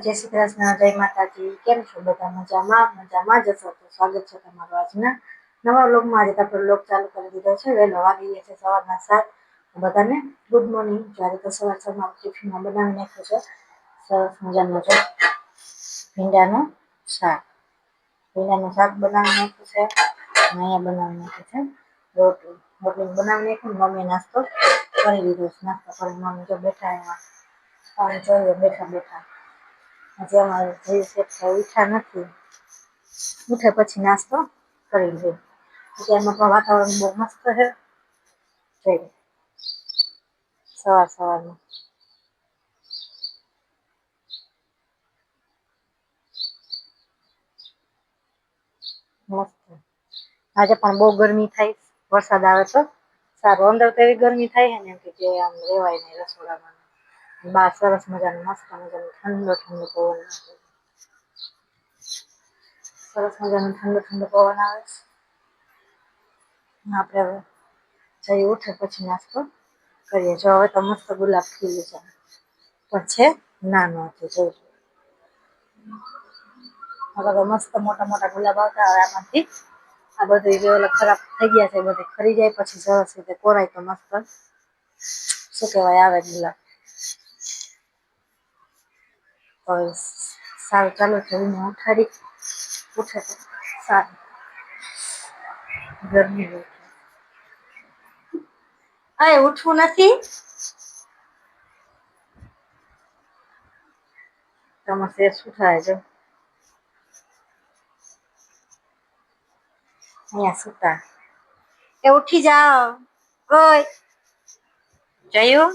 જય શ્રી કૃષ્ણ, જય માતાજી. કેમ છો બધા? મજામાં જ હશો તો સ્વાગત છે તમારું આજના નવા વ્લોગમાં. આજે આપણે વ્લોગ ચાલુ કરી દીધો છે. વહેલો વાગી ગયા છે સવારના 7. બધાને ગુડ મોર્નિંગ. જ્યારે તો સવારમાં ટિફિનમાં બનાવી નાખ્યું છે સરસ મજાનું છે ભીંડાનું શાક. ભીંડાનું શાક બનાવી નાખ્યું છે અને અહીંયા બનાવી નાખ્યું છે રોટલી બનાવી નાખ્યું. મમ્મી નાસ્તો કરી લીધો છે. નાસ્તો કરી મમ્મી જો બેઠા એમાં પાણી જોઈએ બેઠા હજી અમારે ઉઠ્યા નથી. ઉઠે પછી નાસ્તો કરી લે. અત્યારમાં પણ વાતાવરણ બહુ મસ્ત છે. સવારમાં મસ્ત. આજે પણ બહુ ગરમી થાય. વરસાદ આવે તો સારું. અંદર તો એવી ગરમી થાય ને કે આમ રેવાય નહીં રસોડામાં. બહાર સરસ મજાનું મસ્ત મજાનું ઠંડો પવન. સરસ મજાનો ઠંડો પવન આવે છે. આપણે હવે જઈ ઉઠે પછી નાસ્તો કરીએ. જો હવે તો મસ્ત ગુલાબ ખીલું છે પણ છે નાનું હતું. જોઈ હવે મસ્ત મોટા ગુલાબ આવતા. હવે આમાંથી આ બધું ખરાબ થઈ ગયા છે. બધું ખરી જાય પછી સરસ રીતે કોરાય તો મસ્ત શું કહેવાય આવે ગુલાબ. સારું ચાલો જઈને ઉઠાડી ઉઠે તો સારું. ગરમી બહુ. ઉઠવું નથી. તમારે શેર શું થાય છે? અહીંયા સુતા. ઉઠી જાઓ. ઓય જયું.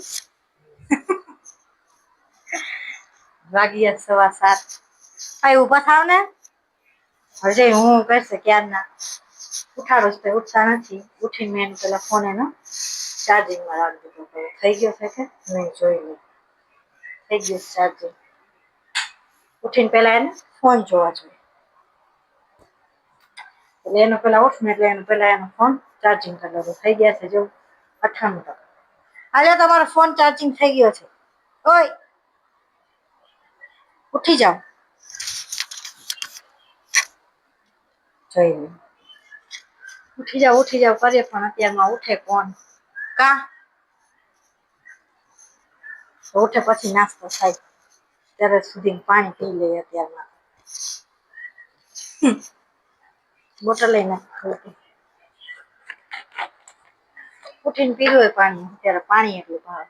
વાગ્યા 7:15. ઊભા થાવ ને. હજે હું કરશે ક્યારના ઉઠાડો તો ઉઠતા નથી. ઉઠીને મેં પેલા ફોન એનો ચાર્જિંગમાં રાખી દીધો. થઈ ગયો છે કે નહીં જોઈ લો. થઈ ગયું ચાર્જિંગ. ઉઠીને પેલા એને ફોન જોવા જોઈએ. એટલે એનો પેલા ઉઠ ને એટલે એનો ફોન ચાર્જિંગ કરી દો. થઈ ગયા છે જો 98%. આજે તમારો ફોન ચાર્જિંગ થઈ ગયો છે. ઓય ઉઠી જાઓ. જઈ ઉઠી જાવ કરીએ પણ અત્યારમાં ઉઠે કોણ? કા ઉઠે પછી નાસ્તો થાય. ત્યારે સુધી પાણી પી લઈએ. અત્યારમાં બોટલ લઈને ઉઠીને પીધું હોય પાણી. અત્યારે પાણી એટલું ભાવે.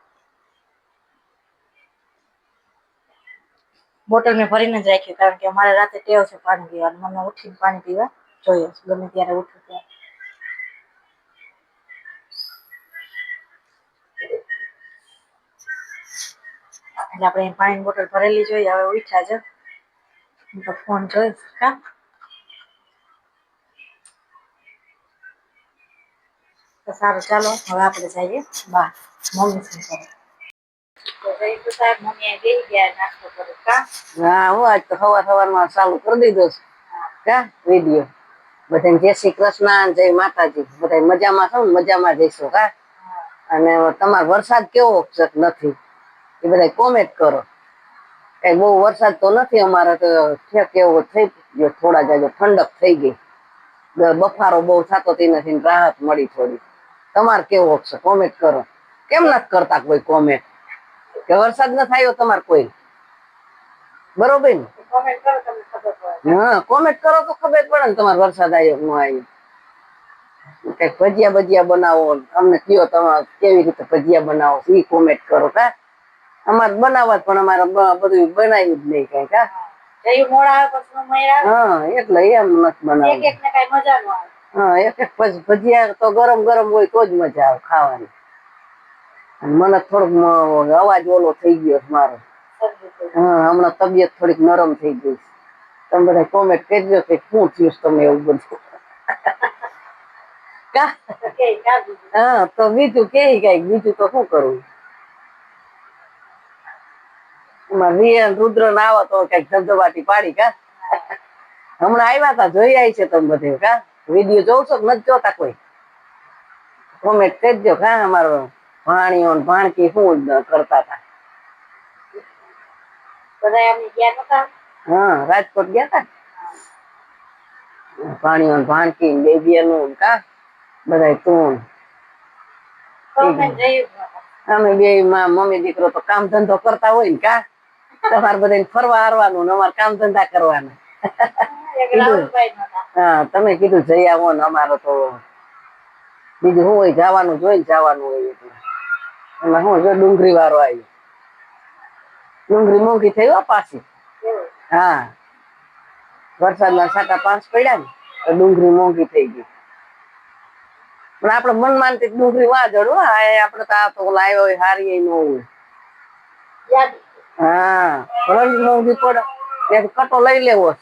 બોટલ મેં ભરીને જ રાખી. કારણ કે અમારે રાતે ટેવ છે પાણી પીવાનું. મને ઉઠીને પાણી પીવા જોઈએ. ગમે ત્યારે ઉઠું ત્યારે. એટલે આપણે પાણીની બોટલ ભરેલી જોઈએ. હવે ઉઠ્યા છે તો ફોન જોઈશ. કા તો સારું ચાલો હવે આપણે જઈએ બહાર. મમ્મી શું કરે? મમ્મી બેસી ગયા નાસ્તો કરે. કા હા હું આજ તો સવારમાં ચાલુ કરી દીધો છે. કા વિડીયો બધાને જય શ્રી કૃષ્ણ, જય માતાજી. બધા મજામાં છો ને? મજામાં જઈશું. કા અને તમારો વરસાદ કેવો નથી એ બધા કોમેન્ટ કરો. કઈ બહુ વરસાદ તો નથી અમારે તો. કેવો થઈ ગયો થોડા જાજો ઠંડક થઈ ગઈ. બફારો બહુ થતો નથી. રાહત મળી થોડી. તમારે કેવો છે કોમેન્ટ કરો. કેમ નથી કરતા કોઈ કોમેન્ટ? કે વરસાદ ન થયો તમારે કોઈ? બરોબર ને? હા કોમેન્ટ કરો તો ખબર પડે ને તમારે વરસાદ આવ્યો ન આવ્યો. કઈક ભજીયા બનાવો. અમને કયો તમે કેવી રીતે ભજીયા બનાવો એ કોમેન્ટ કરો. કા અમારે બનાવવા પણ અમારે બધું બનાવ્યું જ નહીં કઈ. કા હા એટલે એમ નથી બનાવવું. હા એક ભજીયા તો ગરમ ગરમ હોય તો જ મજા આવે ખાવાની. મને થોડોક અવાજ ઓલો થઈ ગયો મારો. હા હમણાં તબિયત થોડીક નરમ થઈ ગઈ. તમે બધા કોમેન્ટ કરજો કે શું થયું તમે એવું બધું. હા તો બીજું કે બીજું તો શું કરવું. રુદ્ર ના આવો તો કઈક ધબધબાટી પાડી. કા હમણાં આવ્યા તા જોઈ આવી છે તમે બધે. કા વિડીયો જોવ છો કે નથી જોતા કોઈ? કોમેન્ટ કરજો. કા અમારો ભાણિયો ભાણકી શું કરતા હતા. હા રાજકોટ ગયા તા પાણી ભાણકી બેબીનું કા બધા તું અમે બે મમ્મી દીકરો તો કામ ધંધો કરતા હોય ને કા તમારે બધા ફરવા હારવાનું અમારે કામ ધંધા કરવાના હા તમે કીધું જઈ આવો ને અમારે તો બીજું શું હોય જવાનું જોઈ જવાનું હોય એટલે એમાં શું જો ડુંગળી વાળો આવ્યો ડુંગળી મોંઘી થઈ હો પાછી હા વરસાદના છાંટા 5 પડ્યા ને તો ડુંગળી મોંઘી થઈ ગઈ પણ આપડે મન માનતી ડુંગળી વાજળ આપડે તો લાવ્યો હોય હારી ન હોય હા ભલે મોંઘી પડે ત્યાંથી કટો લઈ લેવો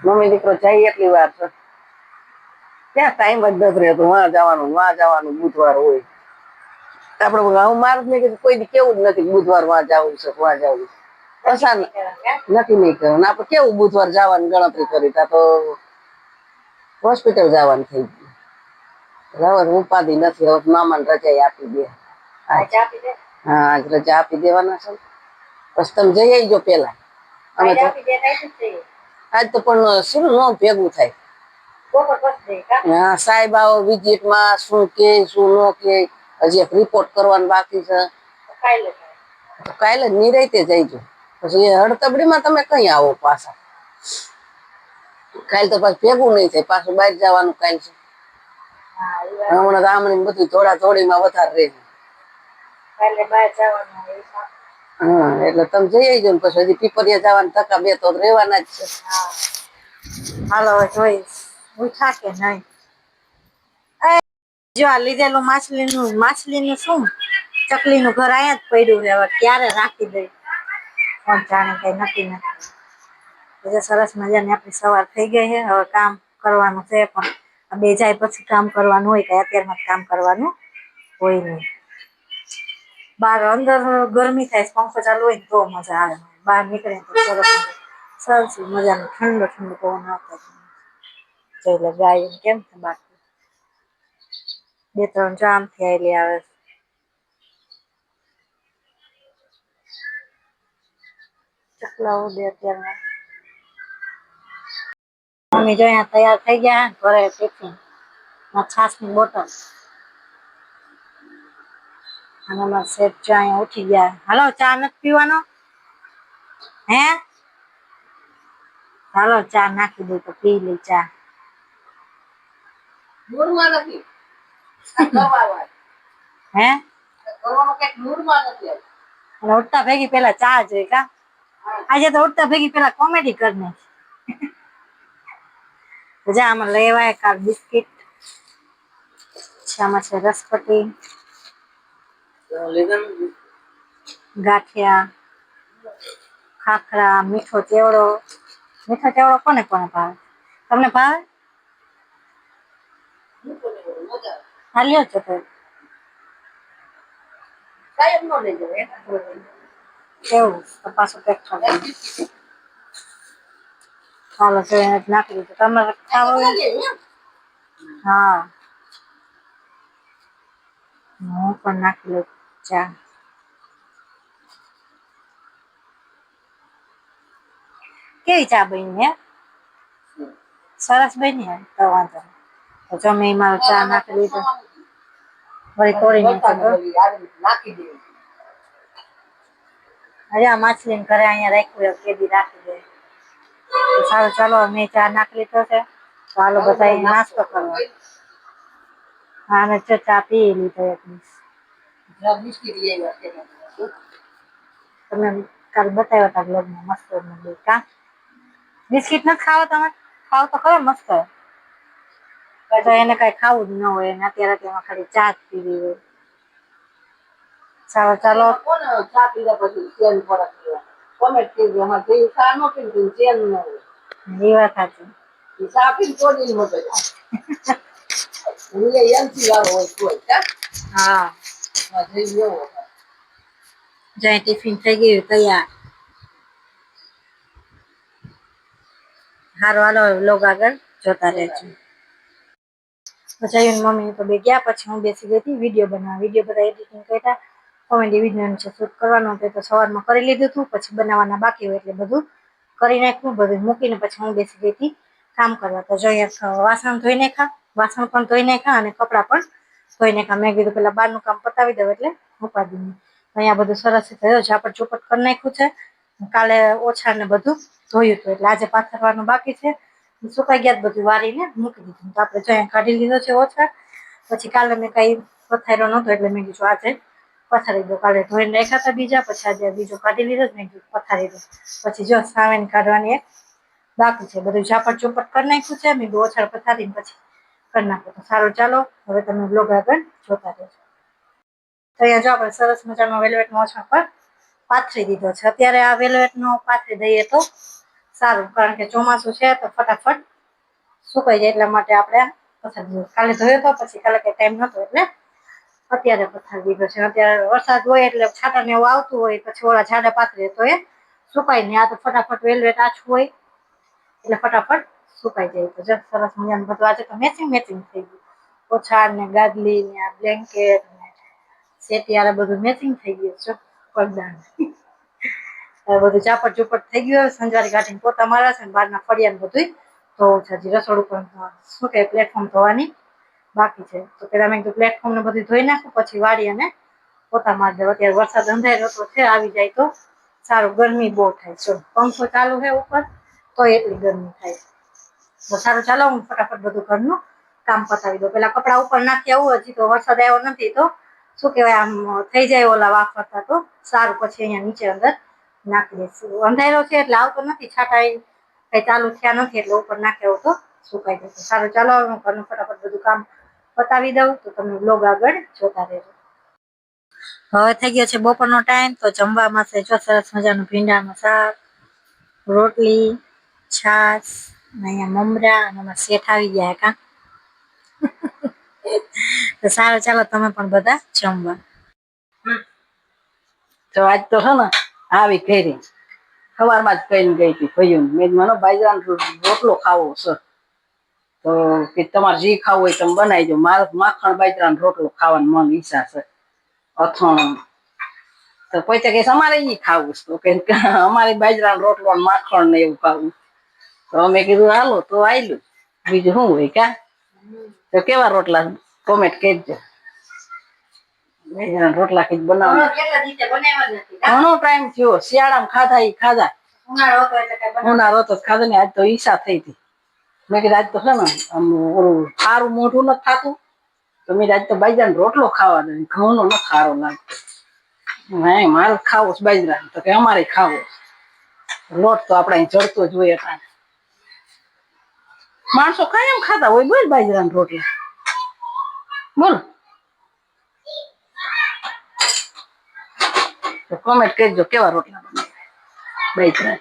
મમ્મી દીકરો જાય એટલી વાર છે ત્યાં ટાઈમ જ નથી રહેતો વાં જવાનું બુધવાર હોય આપડે હું મારું જ નહીં કોઈ કેવું જ નથી બુધવાર વાં જવું છે વાં જવું પસંદ નથી નહીં કરવાનું આપડે કેવું બુધવાર જવાની ગણતરી કરી તા તો હોસ્પિટલ જવાનું થઈ ગયું હવે ઉપાધિ નથી હવે મામાને રજા આપી દે હા આજ રજા આપી દેવાના છે બસ તમે જઈ આવજો પેલા અમે તો આજ તો પણ શું ન ભેગું થાય હા સાહેબ આવો વિઝિટમાં શું કે શું ન કે હજી એક રિપોર્ટ કરવાનું બાકી છે કાલે નિરાયતે જઈજો પછી હડતબડીમાં તમે કઈ આવો પાછા કાલે તો પાછું ભેગું નહીં થાય પાછું બહાર જવાનું કાલે છે હમણાં રામણી બધું થોડા થોડીમાં વધારે રહે હા એટલે તમે જઈ આવજો ને પછી હજી પીપરિયા જવાના ધક્કા બે તો રહેવાના જ છે હાલો જોઈશ ઉઠા કે નહીં જો આ લીધેલું માછલીનું શું ચકલીનું ઘર અહીંયા જ પડ્યું છે હવે ક્યારે રાખી દઈ કોણ જાણે કઈ નક્કી નથી સરસ મજાની આપણી સવાર થઈ ગઈ છે હવે કામ કરવાનું છે પણ બે જાય પછી કામ કરવાનું હોય કે અત્યારમાં કામ કરવાનું હોય નહીં બહાર અંદર ગરમી થાય પંખો ચાલુ હોય ને તો મજા આવે બહાર નીકળે તો સરસ મજાનો ઠંડો ઠંડો પવન આવતો એટલે ગાય કેમ છે બાકી 2-3 જામ થયેલી આવે ચકલાઓ બે અત્યારમાં મમ્મી જો અહીંયા તૈયાર થઈ ગયા ઘરે ટિફિન છાસની બોટલ અને અમારા શેઠ જો અહીંયા ઉઠી ગયા હાલો ચા નથી પીવાનો હે હાલો ચા નાખી દે તો પી લે ચા હે ઉઠતા ભેગી પેલા ચા જોઈ કા આજે તો ઉઠતા ભેગી પેલા કોમેડી કરી નાખી આમાં લેવાય કાલ બિસ્કિટ આમાં છે રસપટી ગાંઠિયા ખાખરા મીઠો ચેવડો કોને કોને ભાવે તમને ભાવે હાલ્યો છો તો કેવું પાછું પેક ચાલો તો નાખી દીધું તમારે ખાવું હા હું પણ નાખી લઉં ચા કેવી ચા બની હે સરસ બની તો વાંધો તો મેં મારો ચા નાખી લીધો વળી તોડી નાખી દે અરે આ માછલીને ઘરે અહીંયા રાખ્યું કેદી રાખી દે તો સારું ચાલો મેં ચા નાખી લીધો છે તો હાલો બધા નાસ્તો કરવા હા અમે ચા પી લીધો તમે કાલ બતાવ્યા હતા બ્લોગમાં મસ્ત કા બિસ્કિટ નથી ખાવા તમે ખાવ તો ખરો મસ્ત તો એને કઈ ખાવું જ ન હોય એને અત્યારે તેમાં ખાલી ચા જ પીવી હોય ચાલો ચાલો ચા પીધા પછી ચેન પડે કોમેન્ટ કરી એમાં જે ચા નો પીવું ચેન ન હોય એ વાત સાચી ચા પીને તોડી મગજ હા જાય ટિફિન થઈ ગયું તૈયાર હારો હાલો લોગ આગળ જોતા રહેજો પછી મમ્મી તો બે ગયા પછી હું બેસી ગઈ હતી વિડીયો બનાવવા વિડીયો બધા એડિટિંગ કરતા કોમેડી વિડીયો છે શૂટ કરવાનું હતું તો સવારમાં કરી લીધું હતું, પછી બનાવવાના બાકી હોય એટલે બધું કરી નાખ્યું, બધું મૂકીને પછી હું બેસી ગઈ હતી કામ કરવા. તો જોઈએ વાસણ ધોઈ નાખ્યા, વાસણ પણ ધોઈ નાખ્યા અને કપડાં પણ ધોઈ નાખ્યા. મેં કીધું પેલા બહારનું કામ પતાવી દઉં એટલે ઉપાડી નહીં. અહીંયા બધું સરસ થયો, ઝાપટ ચોપટ કરી નાખ્યું છે. કાલે ઓછા ને બધું ધોયું હતું એટલે આજે પાથરવાનું બાકી છે. સુકાઈ ગયા બધું વારીને મૂકી દીધું. તો આપણે જોઈએ કાઢી લીધો છે ઓછા. પછી કાલે મેં કઈ પથાર્યો નહોતો એટલે મેં કીધું આજે પથારી દો. કાલે ધોઈને રાખ્યા હતા બીજા, પછી આજે બીજો કાઢી લીધો મેં કીધું પથારી દો. પછી જો સાવેન કાઢવાની એક બાકી છે, બધું ઝાપટ ચોપટ કરી નાખ્યું છે. મેં ઓછાળ પથારીને પછી કરી નાખો. તો સારું ચાલો હવે તમે બ્લોગ આગળ જોતા રહેજો. તો અહીંયા જો આપણે સરસ મજાનો વેલ્વેટનો ઓછા પર પાથરી દીધો છે. અત્યારે આ વેલ્વેટનો પાથરી દઈએ તો સારું, કારણ કે ચોમાસું છે તો ફટાફટ સુકાઈ જાય એટલા માટે આપણે પથારી દીધો. કાલે ધોયો તો પછી કાલે કઈ ટાઈમ નહોતો એટલે અત્યારે પથારી દીધો છે. અત્યારે વરસાદ હોય એટલે છાટા ને એવું આવતું હોય પછી ઓલા ઝાડા પાથરીએ તો એ સુકાય નહીં. આ તો ફટાફટ વેલ્વેટ આછું હોય એટલે ફટાફટ સુકાઈ જાય. તો જો સરસ મજાનું બધું આજે તો મેચિંગ થઈ ગયું. ઓછાળ ને ગાદલી ને આ બ્લેન્કેટ ને સેટિયારે બધું મેચિંગ થઈ ગયું છે. પડદા બધું ચાપટ ચુપટ થઈ ગયું. સંજારી કાઢીને પોતા મારા છે ને બહારના ફળિયા બધું તો હજી રસોડું પણ શું કે પ્લેટફોર્મ ધોવાની બાકી છે. તો પેલા મેં કીધું પ્લેટફોર્મ ને બધું ધોઈ નાખું પછી વાળી અને પોતા મારી દઉં. અત્યારે વરસાદ અંધારો તો છે, આવી જાય તો સારું. ગરમી બહુ થાય છે, પંખો ચાલુ છે ઉપર તો એટલી ગરમી થાય. તો સારું ચાલો હું ફટાફટ બધું ઘરનું કામ પતાવી દઉં. પેલા કપડા ઉપર નાખી આવું, હજી તો વરસાદ આવ્યો નથી તો શું કહેવાય આમ થઈ જાય ઓલા વાફરતા તો સારું. પછી અહીંયા નીચે અંદર નાખી દઈશું. અંધારો છે એટલે આવતો નથી, છાંટા કઈ ચાલુ થયા નથી એટલે ઉપર નાખી આવું તો સુકાઈ જશે. સારું ચાલો હું ઘરનું ફટાફટ બધું કામ પતાવી દઉં તો તમે બ્લોગ આગળ જોતા રહેજો. હવે થઈ ગયો છે બપોરનો ટાઈમ. તો જમવામાં છે જો સરસ મજાનું ભીંડાનું શાક, રોટલી, છાશ, અહીંયા મમરા અને અમારા શેઠ આવી ગયા કા. તો સારું ચાલો તમે પણ બધા જમવા. તો આજ તો છે ને આવી ઘેરી સવારમાં જ કહીને ગઈ હતી ભાઈઓને, મેં મને બાજરાનો રોટલો ખાવો છે તો કે તમારે જે ખાવું હોય તમે બનાવી દો. મારે માખણ બાજરાનો રોટલો ખાવાનું મન ઈચ્છા છે, અથાણું. તો પછી કે અમારે ઈ ખાવું છે, તો કે અમારે બાજરાનો રોટલો માખણ ને એવું ખાવું. તો અમે કીધું હાલો તો આયલું, બીજું શું હોય કા. તો કેવા રોટલા કોમેન્ટ કરજો. રોટલા કઈ બનાવ ઘણો ટાઈમ થયો. શિયાળામાં ખાધા ઈ ખાધા, ઉનાળો હતો ખાધા ને. આજ તો ઈચ્છા થઈ હતી. મેં કીધું આજ તો છે ને આમ ઓલું સારું મોઢું નથી થતું તો મેં આજ તો બાજરાનો રોટલો ખાવા દે. ઘઉં નો નથી સારો લાગતો. મારે ખાવો છે બાજરા, તો કે અમારે ખાવો. લોટ તો આપણે જડતો જ હોય. માણસો કાયમ ખાતા હોય બોલ બાજરાના રોટલા. બોલ તો કોમેન્ટ કરજો કેવા રોટલા બનાવ્યા બાજરા.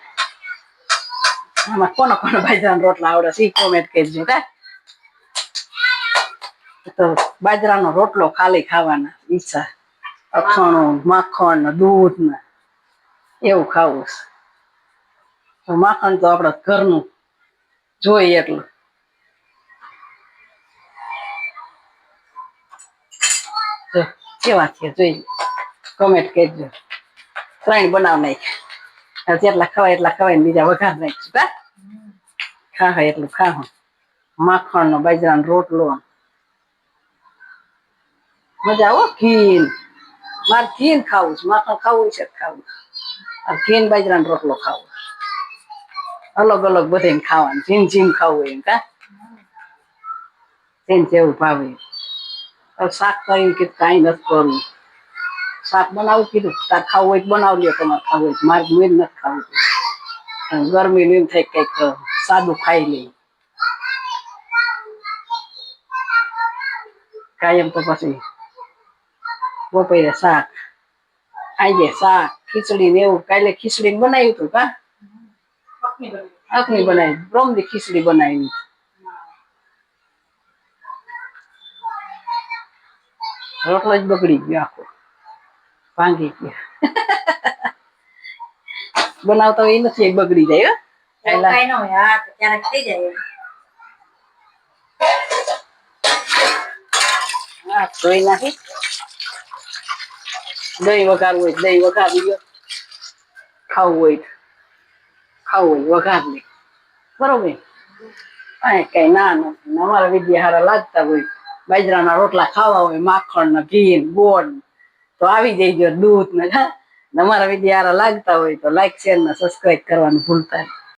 આમાં કોનો બાજરાના રોટલા આવડે છે કોમેન્ટ કરજો કા. તો બાજરાનો રોટલો ખાલી ખાવાના ઈચ્છા, અથાણું માખણ ને દૂધ ને એવું ખાવું છે. તો માખણ તો આપડે ઘરનું જોઈએ એટલું. કેવા છે જોઈ કોમેન્ટ કરજો. ત્રણ બનાવ નાખ્યા, જેટલા ખવાય એટલા ખવાય ને બીજા વઘાર નાખીશું કા. ખા એટલું ખા. માખણ નો બાજરાનો રોટલો મજા આવો. ઘી મારે ઘી ખાવું છે, માખણ ખાવું છે ખાવું. ઘી બાજરાનો રોટલો ખાવો. અલગ અલગ બધે ખાવાનું જીમ જીમ ખાવું એમ કા. તેને જેવું ભાવે. શાક કર્યું કે કઈ નથી કરવું. શાક બનાવું કીધું તાર ખાવું હોય બનાવ લ્યો તમારે ખાવું હોય. મારે મેં નથી ખાવું. ગરમી એમ થાય કઈક સાદું ખાઈ લઈ. કાયમ તો પછી બપોરે શાક, આજે શાક ખીચડી ને એવું. કાલે ખીચડી બનાવ્યું હતું કા. અખની બનાવી, રોમની ખીચડી બનાવી. રોટલો જ બગડી ગયો આખો, ભાંગી ગયો. બનાવતા હોય એ નથી એ બગડી જાય. ક્યારેક થઈ જાય. હા ધોઈ નાખી. દહીં વઘારવું હોય દહીં વઘારી લ્યો, ખાવું હોય વઘાર લે, બરોબર. કઈ ના નથી, અમારા વિદ્યા હારા લાગતા હોય, બાજરાના રોટલા ખાવા હોય, માખણ ને ઘી ને ગોળ તો આવી જઈજો, દૂધ ને અમારા વિદ્યા હારા લાગતા હોય તો લાઈક શેર ને સબસ્ક્રાઈબ કરવાનું ભૂલતા નહીં.